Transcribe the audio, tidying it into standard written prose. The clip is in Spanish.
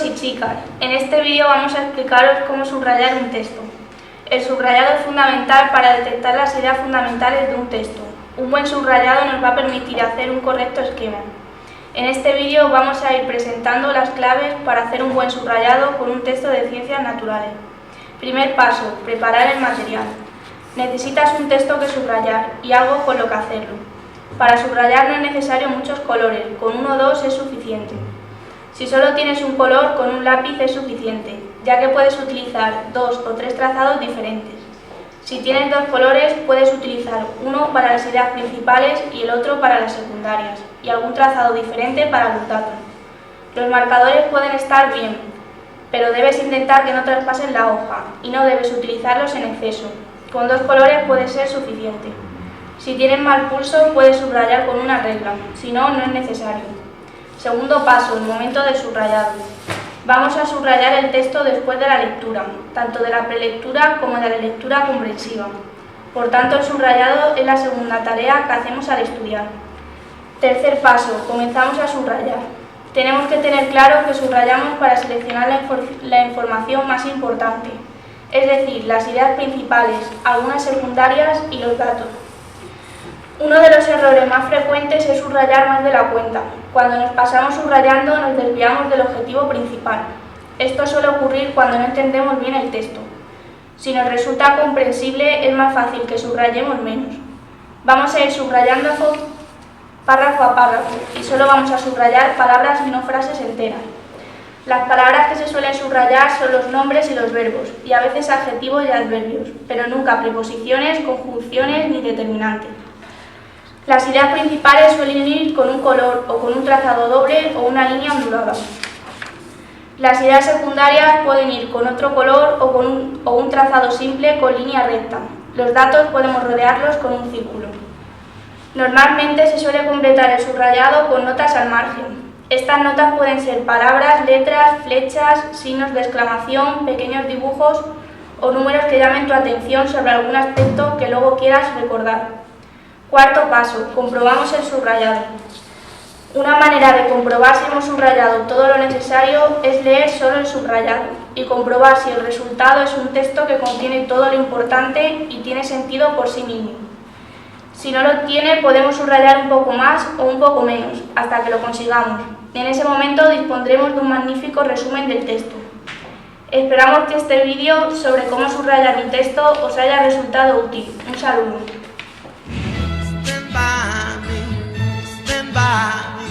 chicos y chicas, en este vídeo vamos a explicaros cómo subrayar un texto. El subrayado es fundamental para detectar las ideas fundamentales de un texto. Un buen subrayado nos va a permitir hacer un correcto esquema. En este vídeo vamos a ir presentando las claves para hacer un buen subrayado con un texto de ciencias naturales. Primer paso, preparar el material. Necesitas un texto que subrayar y algo con lo que hacerlo. Para subrayar no es necesario muchos colores, con uno o dos es suficiente. Si solo tienes un color, con un lápiz es suficiente, ya que puedes utilizar 2 o 3 trazados diferentes. Si tienes 2 colores, puedes utilizar uno para las ideas principales y el otro para las secundarias, y algún trazado diferente para los datos. Los marcadores pueden estar bien, pero debes intentar que no traspasen la hoja, y no debes utilizarlos en exceso. Con 2 colores puede ser suficiente. Si tienes mal pulso, puedes subrayar con una regla, si no, no es necesario. Segundo paso, el momento del subrayado. Vamos a subrayar el texto después de la lectura, tanto de la prelectura como de la lectura comprensiva. Por tanto, el subrayado es la segunda tarea que hacemos al estudiar. Tercer paso, comenzamos a subrayar. Tenemos que tener claro que subrayamos para seleccionar la información más importante, es decir, las ideas principales, algunas secundarias y los datos. Uno de los errores más frecuentes es subrayar más de la cuenta. Cuando nos pasamos subrayando nos desviamos del objetivo principal. Esto suele ocurrir cuando no entendemos bien el texto. Si nos resulta comprensible, es más fácil que subrayemos menos. Vamos a ir subrayando párrafo a párrafo y solo vamos a subrayar palabras y no frases enteras. Las palabras que se suelen subrayar son los nombres y los verbos, y a veces adjetivos y adverbios, pero nunca preposiciones, conjunciones ni determinantes. Las ideas principales suelen ir con un color o con un trazado doble o una línea ondulada. Las ideas secundarias pueden ir con otro color o un trazado simple con línea recta. Los datos podemos rodearlos con un círculo. Normalmente se suele completar el subrayado con notas al margen. Estas notas pueden ser palabras, letras, flechas, signos de exclamación, pequeños dibujos o números que llamen tu atención sobre algún aspecto que luego quieras recordar. Cuarto paso, comprobamos el subrayado. Una manera de comprobar si hemos subrayado todo lo necesario es leer solo el subrayado y comprobar si el resultado es un texto que contiene todo lo importante y tiene sentido por sí mismo. Si no lo tiene, podemos subrayar un poco más o un poco menos, hasta que lo consigamos. En ese momento dispondremos de un magnífico resumen del texto. Esperamos que este vídeo sobre cómo subrayar un texto os haya resultado útil. Un saludo. Stand by me.